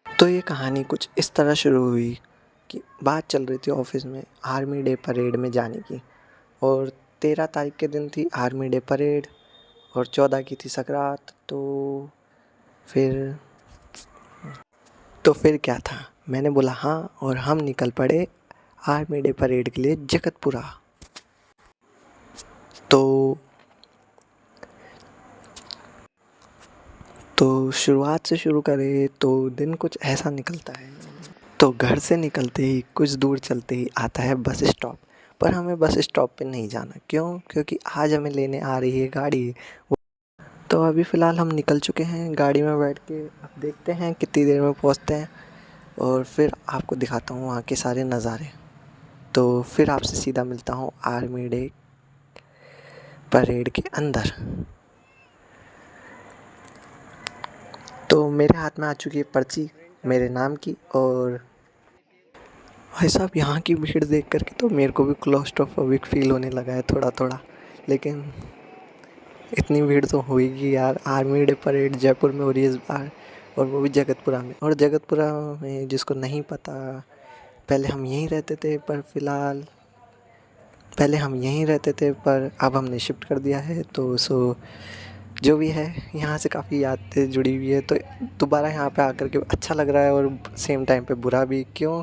तो ये कहानी कुछ इस तरह शुरू हुई कि बात चल रही थी ऑफिस में आर्मी डे परेड में जाने की। और 13 तारीख के दिन थी आर्मी डे परेड और 14 की थी सकरात। फिर तो फिर क्या था, मैंने बोला हाँ और हम निकल पड़े आर्मी डे परेड के लिए जगतपुरा। तो शुरुआत से शुरू करें तो दिन कुछ ऐसा निकलता है। तो घर से निकलते ही कुछ दूर चलते ही आता है बस स्टॉप। पर हमें बस स्टॉप पे नहीं जाना, क्यों? क्योंकि आज हमें लेने आ रही है गाड़ी। तो अभी फ़िलहाल हम निकल चुके हैं गाड़ी में बैठ के। अब देखते हैं कितनी देर में पहुंचते हैं और फिर आपको दिखाता हूँ वहाँ के सारे नज़ारे। तो फिर आपसे सीधा मिलता हूँ आर्मी डे परेड के अंदर। तो मेरे हाथ में आ चुकी है पर्ची मेरे नाम की। और भाई साहब, यहाँ की भीड़ देख कर के तो मेरे को भी क्लॉस्ट्रोफोबिक फील होने लगा है थोड़ा थोड़ा। लेकिन इतनी भीड़ तो होगी यार, आर्मी डे परेड जयपुर में हो रही है इस बार, और वो भी जगतपुरा में। और जगतपुरा में जिसको नहीं पता, पहले हम यहीं रहते थे, पर फ़िलहाल पहले हम यहीं रहते थे पर अब हमने शिफ्ट कर दिया है। तो जो भी है, यहाँ से काफ़ी यादें जुड़ी हुई है। तो दोबारा यहाँ पे आकर के अच्छा लग रहा है और सेम टाइम पे बुरा भी। क्यों?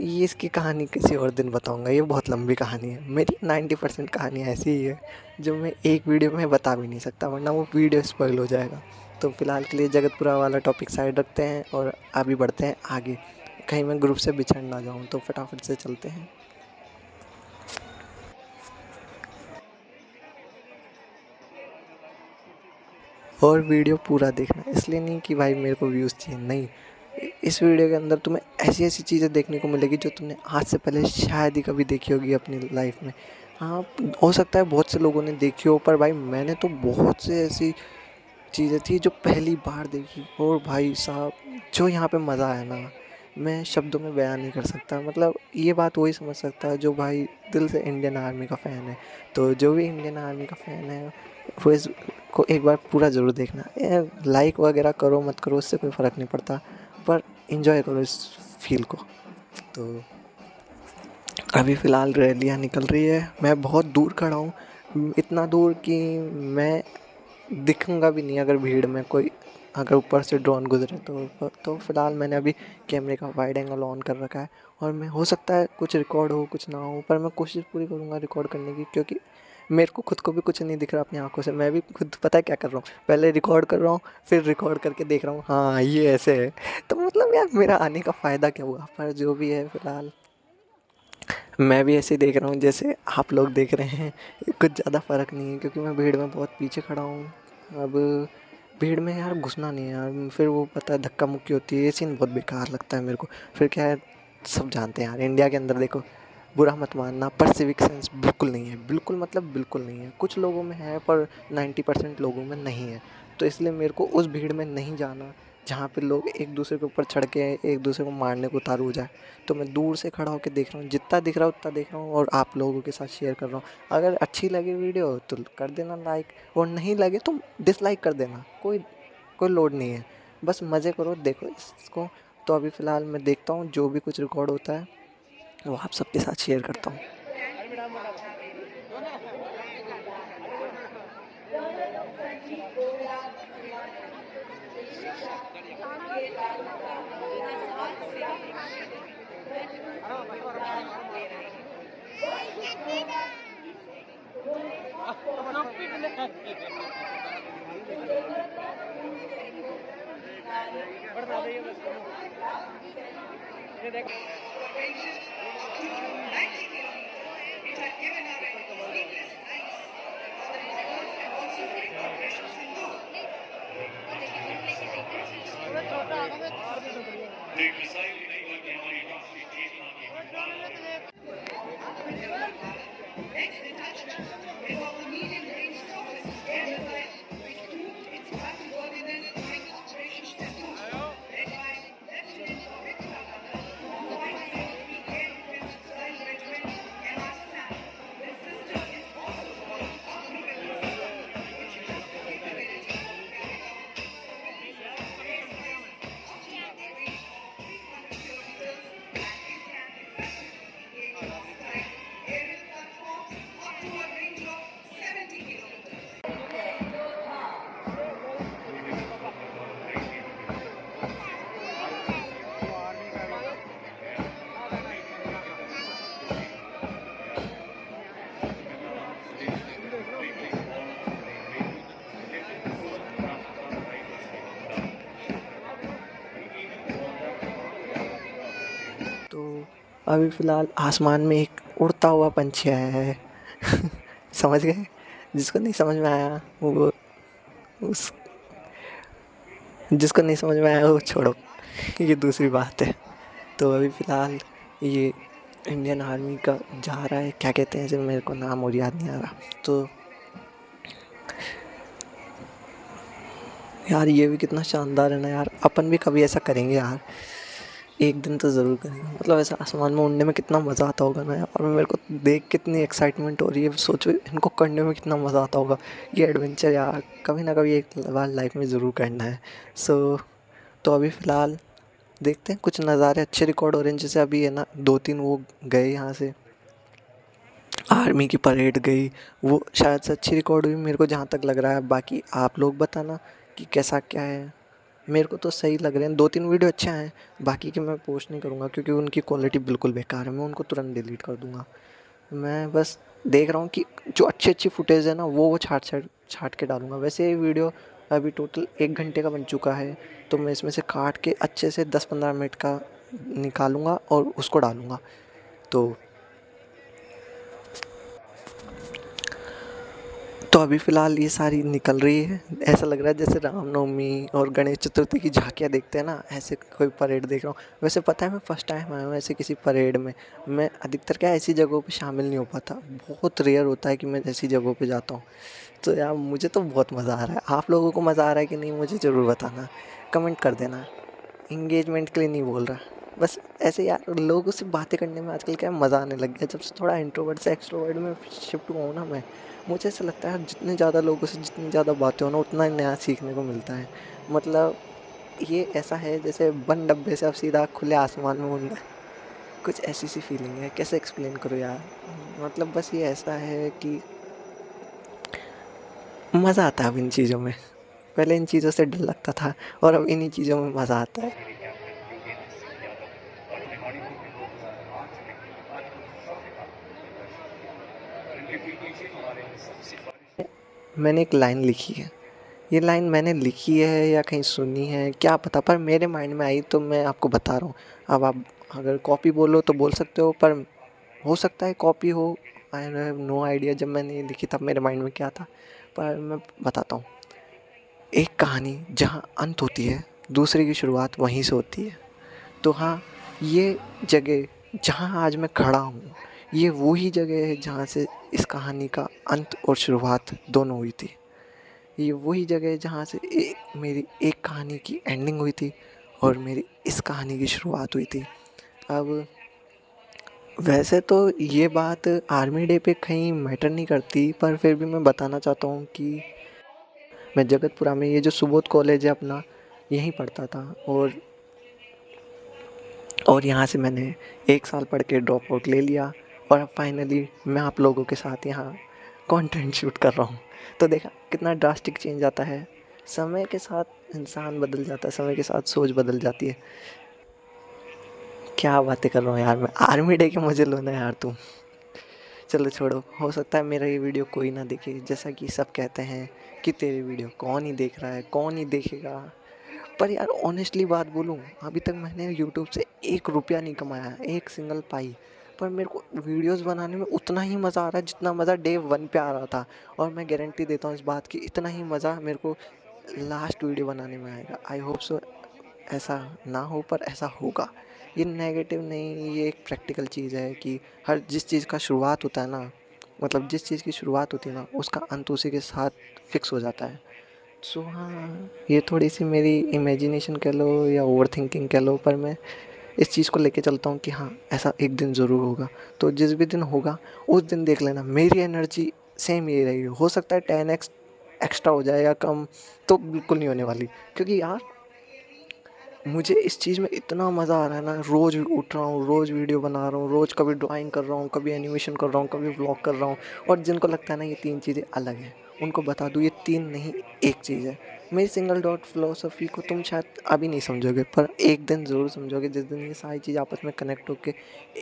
ये इसकी कहानी किसी और दिन बताऊँगा, ये बहुत लंबी कहानी है। मेरी 90% कहानियाँ ऐसी ही है जो मैं एक वीडियो में बता भी नहीं सकता, वरना वो वीडियो स्पॉइल हो जाएगा। तो फ़िलहाल के लिए जगतपुरा वाला टॉपिक साइड रखते हैं और अभी बढ़ते हैं आगे, कहीं मैं ग्रुप से बिछड़ ना जाऊँ। तो फटाफट से चलते हैं। और वीडियो पूरा देखना, इसलिए नहीं कि भाई मेरे को व्यूज़ चाहिए, नहीं। इस वीडियो के अंदर तुम्हें ऐसी ऐसी चीज़ें देखने को मिलेगी जो तुमने आज से पहले शायद ही कभी देखी होगी अपनी लाइफ में। हाँ, हो सकता है बहुत से लोगों ने देखी हो, पर भाई मैंने तो बहुत से ऐसी चीज़ें थी जो पहली बार देखी। और भाई साहब, जो यहाँ पे मज़ा आया ना, मैं शब्दों में बयान नहीं कर सकता। मतलब ये बात वही समझ सकता है जो भाई दिल से इंडियन आर्मी का फ़ैन है। तो जो भी इंडियन आर्मी का फ़ैन है वो इसको एक बार पूरा ज़रूर देखना। लाइक वगैरह करो मत करो, उससे कोई फ़र्क नहीं पड़ता, पर इन्जॉय करो इस फील को। तो अभी फ़िलहाल रैलियाँ निकल रही है, मैं बहुत दूर खड़ा हूँ, इतना दूर कि मैं दिखूंगा भी नहीं अगर भीड़ में कोई, अगर ऊपर से ड्रोन गुजरे तो फ़िलहाल मैंने अभी कैमरे का वाइड एंगल ऑन कर रखा है। और मैं, हो सकता है कुछ रिकॉर्ड हो कुछ ना हो, पर मैं कोशिश पूरी करूँगा रिकॉर्ड करने की, क्योंकि मेरे को खुद को भी कुछ नहीं दिख रहा अपनी आंखों से। मैं भी खुद पता है क्या कर रहा हूँ, पहले रिकॉर्ड कर रहा हूँ, फिर रिकॉर्ड करके देख रहा हूँ हाँ ये ऐसे है। तो मतलब यार मेरा आने का फ़ायदा क्या हुआ? पर जो भी है, फ़िलहाल मैं भी ऐसे ही देख रहा हूँ जैसे आप लोग देख रहे हैं। कुछ ज़्यादा फ़र्क नहीं है, क्योंकि मैं भीड़ में बहुत पीछे खड़ा हूँ। अब भीड़ में यार घुसना नहीं है यार, फिर वो पता है धक्का मुक्की होती है, ये सीन बहुत बेकार लगता है मेरे को। फिर क्या है, सब जानते हैं यार इंडिया के अंदर देखो, बुरा मत मानना, पर सिविक सेंस बिल्कुल नहीं है। बिल्कुल मतलब बिल्कुल नहीं है। कुछ लोगों में है पर 90% लोगों में नहीं है। तो इसलिए मेरे को उस भीड़ में नहीं जाना जहाँ पे लोग एक दूसरे के ऊपर चढ़ के एक दूसरे को मारने को उतारू हो जाए। तो मैं दूर से खड़ा होकर देख रहा हूँ, जितना दिख रहा है उतना देख रहा हूँ और आप लोगों के साथ शेयर कर रहा हूँ। अगर अच्छी लगे वीडियो तो कर देना लाइक, और नहीं लगे तो डिसलाइक कर देना, कोई कोई लोड नहीं है। बस मज़े करो, देखो इसको। तो अभी फ़िलहाल मैं देखता हूँ जो भी कुछ रिकॉर्ड होता है वो आप सबके साथ शेयर करता हूँ। अभी फ़िलहाल आसमान में एक उड़ता हुआ पंछी आया है। समझ गए? जिसको नहीं समझ में आया वो उस जिसको नहीं समझ में आया वो छोड़ो। ये दूसरी बात है। तो अभी फ़िलहाल ये इंडियन आर्मी का जा रहा है, क्या कहते हैं इसे, मेरे को नाम और याद नहीं आ रहा। तो यार ये भी कितना शानदार है ना यार, अपन भी कभी ऐसा करेंगे यार, एक दिन तो ज़रूर करेंगे। मतलब ऐसा आसमान में उड़ने में कितना मज़ा आता होगा ना यार, और मेरे को देख कितनी एक्साइटमेंट हो रही है। सोचो इनको करने में कितना मज़ा आता होगा। ये एडवेंचर यार कभी ना कभी एक बार लाइफ में ज़रूर करना है। सो तो अभी फ़िलहाल देखते हैं, कुछ नज़ारे अच्छे रिकॉर्ड हो रहे हैं। जैसे अभी है ना 2-3 वो गए यहाँ से, आर्मी की परेड गई, वो शायद से अच्छी रिकॉर्ड हुई मेरे को जहाँ तक लग रहा है। बाकी आप लोग बताना कि कैसा क्या है। मेरे को तो सही लग रहे हैं, 2-3 वीडियो अच्छे हैं। बाकी के मैं पोस्ट नहीं करूँगा क्योंकि उनकी क्वालिटी बिल्कुल बेकार है, मैं उनको तुरंत डिलीट कर दूँगा। मैं बस देख रहा हूँ कि जो अच्छी फुटेज है ना वो छाट के डालूँगा। वैसे ये वीडियो अभी टोटल 1 घंटे का बन चुका है, तो मैं इसमें से काट के अच्छे से 10-15 मिनट का निकालूँगा और उसको डालूँगा। तो अभी फ़िलहाल ये सारी निकल रही है। ऐसा लग रहा है जैसे रामनवमी और गणेश चतुर्थी की झांकियाँ देखते हैं ना, ऐसे कोई परेड देख रहा हूँ। वैसे पता है मैं फर्स्ट टाइम आया हूँ ऐसे किसी परेड में। मैं अधिकतर क्या ऐसी जगहों पे शामिल नहीं हो पाता। बहुत रेयर होता है कि मैं ऐसी जगहों पे जाता हूँ। तो यार मुझे तो बहुत मज़ा आ रहा है। आप लोगों को मज़ा आ रहा है कि नहीं मुझे ज़रूर बताना, कमेंट कर देना। एंगेजमेंट के लिए नहीं बोल रहा, बस ऐसे यार लोगों से बातें करने में आजकल क्या मज़ा आने लग गया। जब से थोड़ा इंट्रोवर्ट से एक्सट्रोवर्ट में शिफ्ट हुआ हूँ ना मैं, मुझे ऐसा लगता है जितने ज़्यादा लोगों से जितनी ज़्यादा बातें हो ना उतना ही नया सीखने को मिलता है। मतलब ये ऐसा है जैसे बंद डब्बे से अब सीधा खुले आसमान में उड़ना है। कुछ ऐसी सी फीलिंग है, कैसे एक्सप्लेन करूँ यार। मतलब बस ये ऐसा है कि मज़ा आता है अब इन चीज़ों में। पहले इन चीज़ों से डर लगता था और अब इन्हीं चीज़ों में मज़ा आता है। मैंने एक लाइन लिखी है, ये लाइन मैंने लिखी है या कहीं सुनी है क्या पता, पर मेरे माइंड में आई तो मैं आपको बता रहा हूँ। अब आप अगर कॉपी बोलो तो बोल सकते हो, पर हो सकता है कॉपी हो। आई हैव नो आइडिया जब मैंने ये लिखी तब मेरे माइंड में क्या था, पर मैं बताता हूँ। एक कहानी जहाँ अंत होती है, दूसरे की शुरुआत वहीं से होती है। तो हाँ, ये जगह जहाँ आज मैं खड़ा हूँ, ये वही जगह है जहाँ से इस कहानी का अंत और शुरुआत दोनों हुई थी। ये वही जगह है जहाँ से मेरी एक कहानी की एंडिंग हुई थी और मेरी इस कहानी की शुरुआत हुई थी। अब वैसे तो ये बात आर्मी डे पे कहीं मैटर नहीं करती, पर फिर भी मैं बताना चाहता हूँ कि मैं जगतपुरा में ये जो सुबोध कॉलेज है अपना, यहीं पढ़ता था। और यहाँ से मैंने 1 साल पढ़ के ड्रॉप आउट ले लिया और अब फाइनली मैं आप लोगों के साथ यहाँ कंटेंट शूट कर रहा हूँ। तो देखा कितना ड्रास्टिक चेंज आता है। समय के साथ इंसान बदल जाता है, समय के साथ सोच बदल जाती है। क्या बातें कर रहा हूँ यार मैं, आर्मी डे के मज़े लो ना यार तुम। चलो छोड़ो, हो सकता है मेरा ये वीडियो कोई ना देखे, जैसा कि सब कहते हैं कि तेरे वीडियो कौन ही देख रहा है, कौन ही देखेगा। पर यार ऑनेस्टली बात बोलूँ, अभी तक मैंने यूट्यूब से 1 रुपया नहीं कमाया है, एक सिंगल पाई। पर मेरे को वीडियोस बनाने में उतना ही मज़ा आ रहा है जितना मज़ा डे 1 पे आ रहा था। और मैं गारंटी देता हूँ इस बात की, इतना ही मज़ा मेरे को लास्ट वीडियो बनाने में आएगा। आई होप सो ऐसा ना हो, पर ऐसा होगा। ये नेगेटिव नहीं, ये एक प्रैक्टिकल चीज़ है कि हर जिस चीज़ का शुरुआत होता है ना, मतलब जिस चीज़ की शुरुआत होती है ना उसका अंत उसी के साथ फिक्स हो जाता है। सो हाँ, ये थोड़ी सी मेरी इमेजिनेशन कह लो या ओवर थिंकिंग कह लो, पर मैं इस चीज़ को लेके चलता हूँ कि हाँ ऐसा एक दिन ज़रूर होगा। तो जिस भी दिन होगा उस दिन देख लेना मेरी एनर्जी सेम ही रहेगी। हो सकता है 10x एक्स्ट्रा हो जाए या कम, तो बिल्कुल नहीं होने वाली। क्योंकि यार मुझे इस चीज़ में इतना मज़ा आ रहा है ना, रोज़ उठ रहा हूँ, रोज़ वीडियो बना रहा हूँ, रोज़ कभी ड्राइंग कर रहा हूँ, कभी एनिमेशन कर रहा हूँ, कभी व्लॉग कर रहा हूँ। और जिनको लगता है ना ये 3 चीज़ें अलग हैं, उनको बता दूँ ये 3 नहीं, एक चीज़ है। मेरी सिंगल डॉट फिलॉसफी को तुम शायद अभी नहीं समझोगे, पर एक दिन ज़रूर समझोगे जिस दिन ये सारी चीज़ आपस में कनेक्ट होके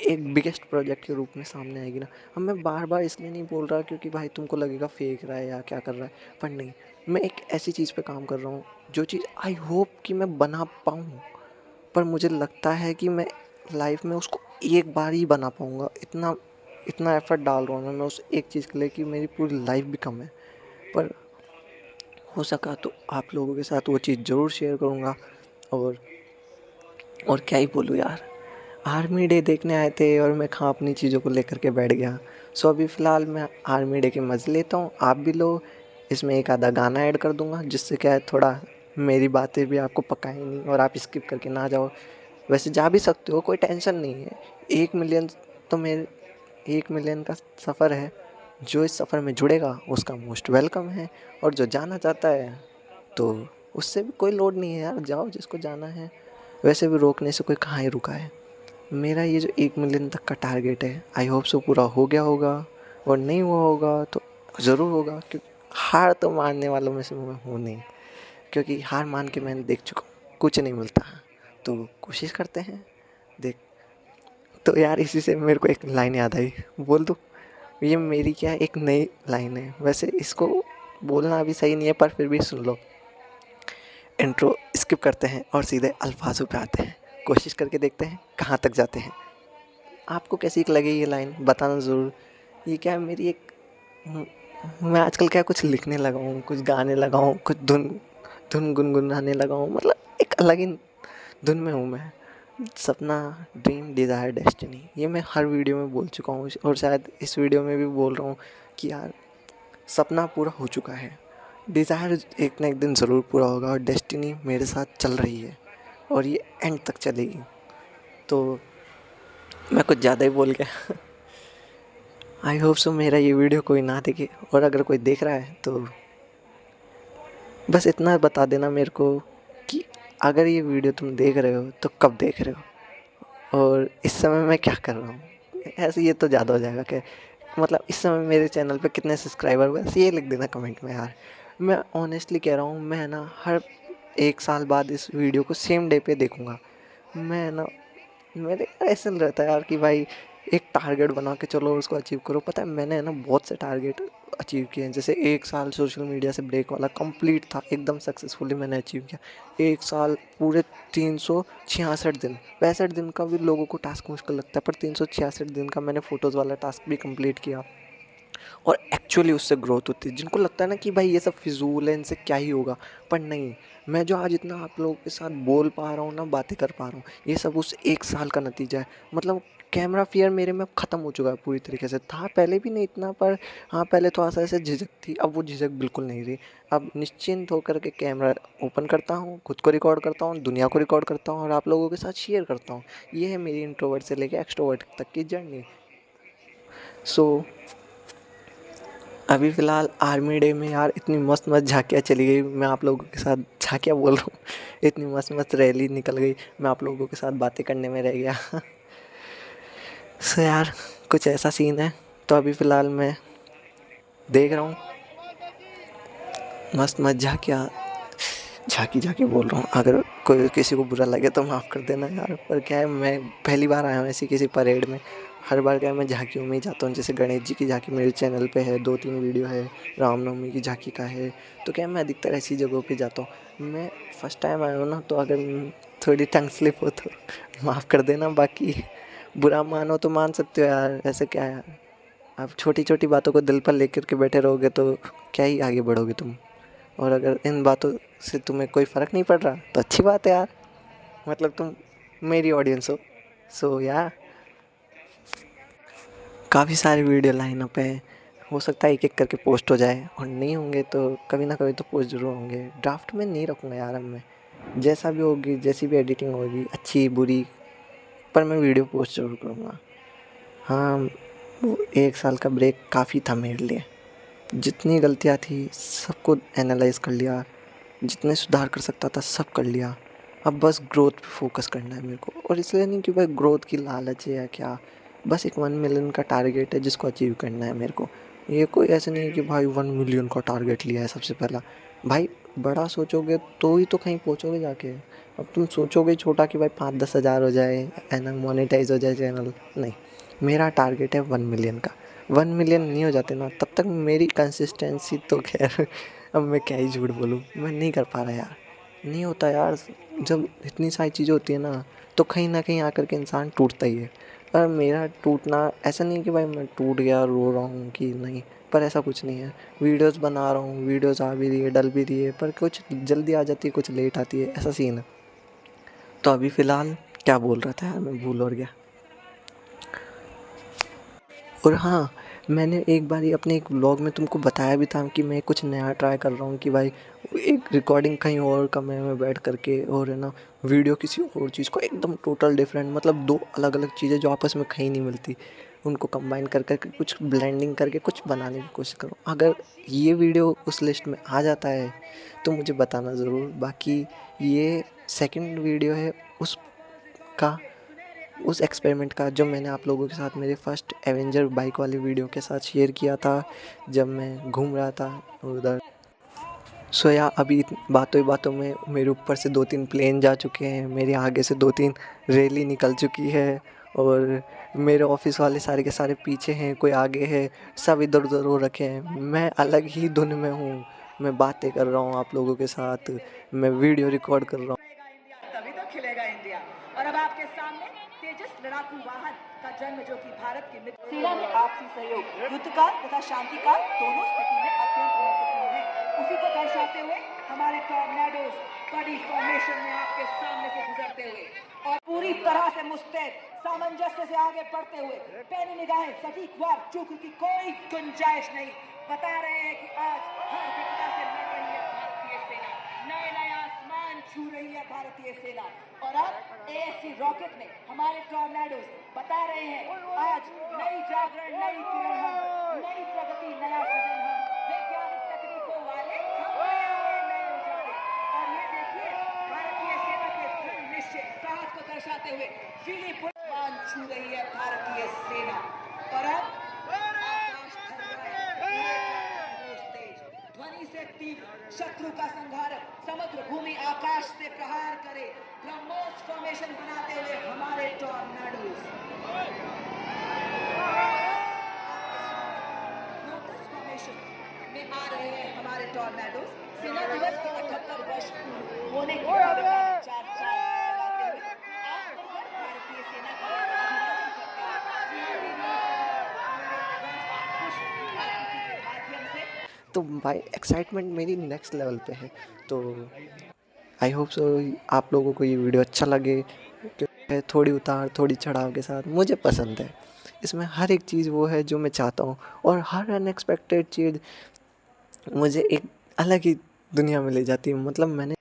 एक बिगेस्ट प्रोजेक्ट के रूप में सामने आएगी ना। अब मैं बार-बार इसलिए नहीं बोल रहा क्योंकि भाई तुमको लगेगा फेंक रहा है या क्या कर रहा है, पर नहीं, मैं एक ऐसी चीज़ पे काम कर रहा हूँ जो चीज़ आई होप कि मैं बना पाऊँ। पर मुझे लगता है कि मैं लाइफ में उसको एक बार ही बना पाऊँगा, इतना इतना एफ़र्ट डाल रहा हूँ ना मैं उस एक चीज़ के लिए कि मेरी पूरी लाइफ भी कम है। पर हो सका तो आप लोगों के साथ वो चीज़ ज़रूर शेयर करूँगा। और क्या ही बोलूँ यार, आर्मी डे देखने आए थे और मैं कहाँ अपनी चीज़ों को लेकर के बैठ गया। सो अभी फ़िलहाल मैं आर्मी डे के मज़े लेता हूँ, आप भी लो। इसमें एक आधा गाना ऐड कर दूँगा जिससे क्या है, थोड़ा मेरी बातें भी आपको पकाएं नहीं और आप स्किप करके ना जाओ। वैसे जा भी सकते हो, कोई टेंशन नहीं है। 1 मिलियन तो मेरे 1 मिलियन का सफ़र है, जो इस सफ़र में जुड़ेगा उसका मोस्ट वेलकम है। और जो जाना चाहता है तो उससे भी कोई लोड नहीं है यार, जाओ जिसको जाना है। वैसे भी रोकने से कोई कहाँ ही रुका है। मेरा ये जो 1 मिलियन तक का टारगेट है, आई होप सो पूरा हो गया होगा। और नहीं हुआ होगा तो ज़रूर होगा, क्योंकि हार तो मानने वालों में से मैं हूँ नहीं। क्योंकि हार मान के मैंने देख चुका हूँ, कुछ नहीं मिलता। तो कोशिश करते हैं, देख। तो यार इसी से मेरे को एक लाइन याद आई, बोल दूँ? ये मेरी क्या एक नई लाइन है, वैसे इसको बोलना अभी सही नहीं है पर फिर भी सुन लो। इंट्रो स्किप करते हैं और सीधे अल्फाजों पे आते हैं। कोशिश करके देखते हैं कहाँ तक जाते हैं। आपको कैसी लगी ये लाइन बताना ज़रूर। ये क्या है, मेरी एक मैं आजकल क्या कुछ लिखने लगा हूँ, कुछ गाने लगा हूँ, कुछ धुन धुन गुनगुनाने लगा हूँ, मतलब एक अलग ही धुन में हूँ मैं। सपना, ड्रीम, डिज़ायर, डेस्टिनी, ये मैं हर वीडियो में बोल चुका हूँ और शायद इस वीडियो में भी बोल रहा हूँ कि यार सपना पूरा हो चुका है, डिज़ायर एक ना एक दिन ज़रूर पूरा होगा और डेस्टिनी मेरे साथ चल रही है और ये एंड तक चलेगी। तो मैं कुछ ज़्यादा ही बोल गया। आई होप सो मेरा ये वीडियो कोई ना देखे, और अगर कोई देख रहा है तो बस इतना बता देना मेरे को कि अगर ये वीडियो तुम देख रहे हो तो कब देख रहे हो और इस समय मैं क्या कर रहा हूँ। ऐसे ये तो ज़्यादा हो जाएगा कि मतलब इस समय मेरे चैनल पे कितने सब्सक्राइबर, बस ये लिख देना कमेंट में यार। मैं ऑनेस्टली कह रहा हूँ, मैं ना हर 1 साल बाद इस वीडियो को सेम डे पे देखूँगा। मैं ना मेरे ऐसा रहता है यार कि भाई एक टारगेट बना के चलो उसको अचीव करो। पता है मैंने है ना बहुत से टारगेट अचीव किए हैं। जैसे 1 साल सोशल मीडिया से ब्रेक वाला कंप्लीट था, एकदम सक्सेसफुली मैंने अचीव किया। 1 साल पूरे 366 दिन, 65 दिन का भी लोगों को टास्क मुश्किल लगता है, पर 366 दिन का मैंने फ़ोटोज़ वाला टास्क भी कंप्लीट किया। और एक्चुअली उससे ग्रोथ होती है। जिनको लगता है ना कि भाई ये सब फिजूल है, इनसे क्या ही होगा, पर नहीं। मैं जो आज इतना आप लोगों के साथ बोल पा रहा हूँ ना, बातें कर पा रहा हूँ, ये सब उस 1 साल का नतीजा है। मतलब कैमरा फियर मेरे में ख़त्म हो चुका है पूरी तरीके से। था पहले भी नहीं इतना, पर हाँ पहले थोड़ा सा ऐसे झिझक थी, अब वो झिझक बिल्कुल नहीं रही। अब निश्चिंत होकर के कैमरा ओपन करता हूँ, खुद को रिकॉर्ड करता हूँ, दुनिया को रिकॉर्ड करता हूँ और आप लोगों के साथ शेयर करता हूँ। ये है मेरी इंट्रोवर्ट से लेकर एक्सट्रोवर्ट तक की जर्नी। सो अभी फ़िलहाल आर्मी डे में यार इतनी मस्त मस्त झांकियाँ चली गई, मैं आप लोगों के साथ झांकियाँ बोल रहा हूँ। इतनी मस्त मस्त रैली निकल गई, मैं आप लोगों के साथ बातें करने में रह गया। सो यार कुछ ऐसा सीन है। तो अभी फ़िलहाल मैं देख रहा हूँ मस्त मस्त झांकियाँ, झांकी झांकी बोल रहा हूँ। अगर कोई किसी को बुरा लगे तो माफ़ कर देना यार, पर क्या है मैं पहली बार आया हूँ ऐसी किसी परेड में। हर बार क्या है मैं झांकियों में ही जाता हूँ। जैसे गणेश जी की झांकी मेरे चैनल पे है, 2-3 वीडियो है, रामनवमी की झांकी का है। तो क्या है मैं अधिकतर ऐसी जगहों पे जाता हूँ। मैं फर्स्ट टाइम आया हूँ ना, तो अगर थोड़ी टंग स्लिप हो तो माफ़ कर देना। बाकी बुरा मानो तो मान सकते हो यार, ऐसे क्या है यार। आप छोटी छोटी बातों को दिल पर लेकर के बैठे रहोगे तो क्या ही आगे बढ़ोगे तुम। और अगर इन बातों से तुम्हें कोई फ़र्क नहीं पड़ रहा तो अच्छी बात है यार, मतलब तुम मेरी ऑडियंस हो। सो यार काफ़ी सारे वीडियो लाइनअप है, हो सकता है एक एक करके पोस्ट हो जाए, और नहीं होंगे तो कभी ना कभी तो पोस्ट जरूर होंगे। ड्राफ्ट में नहीं रखूँगा यार अब मैं, जैसा भी होगी, जैसी भी एडिटिंग होगी, अच्छी बुरी, पर मैं वीडियो पोस्ट जरूर करूँगा। हाँ, वो 1 साल का ब्रेक काफ़ी था मेरे लिए। जितनी गलतियाँ थी सबको एनालाइज़ कर लिया, जितने सुधार कर सकता था सब कर लिया। अब बस ग्रोथ पे फोकस करना है मेरे को, और इसलिए नहीं कि भाई ग्रोथ की लालच है या क्या, बस एक 1 मिलियन का टारगेट है जिसको अचीव करना है मेरे को। ये कोई ऐसे नहीं है कि भाई 1 मिलियन का टारगेट लिया है सबसे पहला। भाई बड़ा सोचोगे तो ही तो कहीं पहुँचोगे जाके। अब तुम सोचोगे छोटा कि भाई 5-10 हज़ार हो जाए, है ना, मोनेटाइज हो जाए चैनल, नहीं। मेरा टारगेट है 1 मिलियन का। 1 मिलियन नहीं हो जाते ना तब तक मेरी कंसिस्टेंसी तो खैर अब मैं क्या ही झूठ बोलूँ, मैं नहीं कर पा रहा यार, नहीं होता यार। जब इतनी सारी चीज़ें होती है ना तो कहीं ना कहीं आकर के इंसान टूटता ही है। पर मेरा टूटना ऐसा नहीं है कि भाई मैं टूट गया रो रहा हूँ कि नहीं, पर ऐसा कुछ नहीं है। वीडियोस बना रहा हूँ, वीडियोस आ भी रही है, डल भी रही है, पर कुछ जल्दी आ जाती है, कुछ लेट आती है, ऐसा सीन है। तो अभी फ़िलहाल क्या बोल रहा था यार, मैं भूल और गया। और हाँ, मैंने एक बारी अपने एक व्लॉग में तुमको बताया भी था कि मैं कुछ नया ट्राई कर रहा हूँ कि भाई एक रिकॉर्डिंग कहीं और कमरे में बैठ करके और है ना वीडियो किसी और चीज़ को एकदम टोटल डिफरेंट, मतलब दो अलग अलग चीज़ें जो आपस में कहीं नहीं मिलती, उनको कंबाइन कर करके कुछ ब्लेंडिंग करके कुछ बनाने की कोशिश करूँ। अगर ये वीडियो उस लिस्ट में आ जाता है तो मुझे बताना ज़रूर। बाकी ये सेकंड वीडियो है उसका, उस एक्सपेरिमेंट का, जो मैंने आप लोगों के साथ मेरे फर्स्ट एवेंजर बाइक वाली वीडियो के साथ शेयर किया था जब मैं घूम रहा था उधर। सो या अभी बातों ही बातों में मेरे ऊपर से 2-3 प्लेन जा चुके हैं, मेरे आगे से 2-3 रैली निकल चुकी है, और मेरे ऑफिस वाले सारे के सारे पीछे हैं, कोई आगे है, सब इधर उधर हो रखे हैं। मैं अलग ही धुन में हूँ, मैं बातें कर रहा हूँ आप लोगों के साथ, मैं वीडियो रिकॉर्ड कर रहा हूँ। तभी तो खिलेगा इंडिया। और अब आपके सामने तेजस लड़ाकू वाहन का जन्म, जो कि भारत की सेना में आपसी सहयोग, युद्ध काल तथा शांति काल दोनों स्थिति में अत्यंत महत्वपूर्ण है। उसी को दर्शाते हुए हमारे टॉर्नेडोज बड़ी फॉर्मेशन में आपके सामने से गुजरते हुए और पूरी तरह से मुस्तैद सामंजस्य से आगे बढ़ते हुए, पैनी निगाहें सटीक वार चूक की कोई गुंजाइश नहीं, बता रहे हैं कि आज हर घटना से लड़ रही है भारतीय सेना, नए नए आसमान छू रही है भारतीय सेना। और अब एएससी रॉकेट ने हमारे टॉर्नेडोज बता रहे हैं आज नई जागरण, नई किरण हम, नई प्रगति, नया सृजन हम, वैज्ञानिक तकनीकों वाले हम नए उजाले। और ये देखिए भारतीय सेना के दृढ़ निश्चय साहस को दर्शाते हुए पीली आसमान छू रही है भारतीय सेना। और अब आकाश थर रहा है, ध्वनि से तीव्र शत्रु का संहार, समुद्र भूमि आकाश से प्रहार करे, ब्रह्मोस फॉर्मेशन बनाते हुए हमारे टॉर्नेडोज लोटस फॉर्मेशन में आ रहे हैं। हमारे टॉर्नेडोज सेना दिवस के 78 वर्ष पूर्ण होने की चार चार लगाते हुए आत्मनिर्भर भारतीय सेना का अभिवादन करते हुए माध्यम से। तो भाई एक्साइटमेंट मेरी नेक्स्ट लेवल पे है। तो आई होप सो आप लोगों को ये वीडियो अच्छा लगे, क्योंकि थोड़ी उतार थोड़ी चढ़ाव के साथ मुझे पसंद है। इसमें हर एक चीज़ वो है जो मैं चाहता हूँ, और हर अनएक्सपेक्टेड चीज़ मुझे एक अलग ही दुनिया में ले जाती है। मतलब मैंने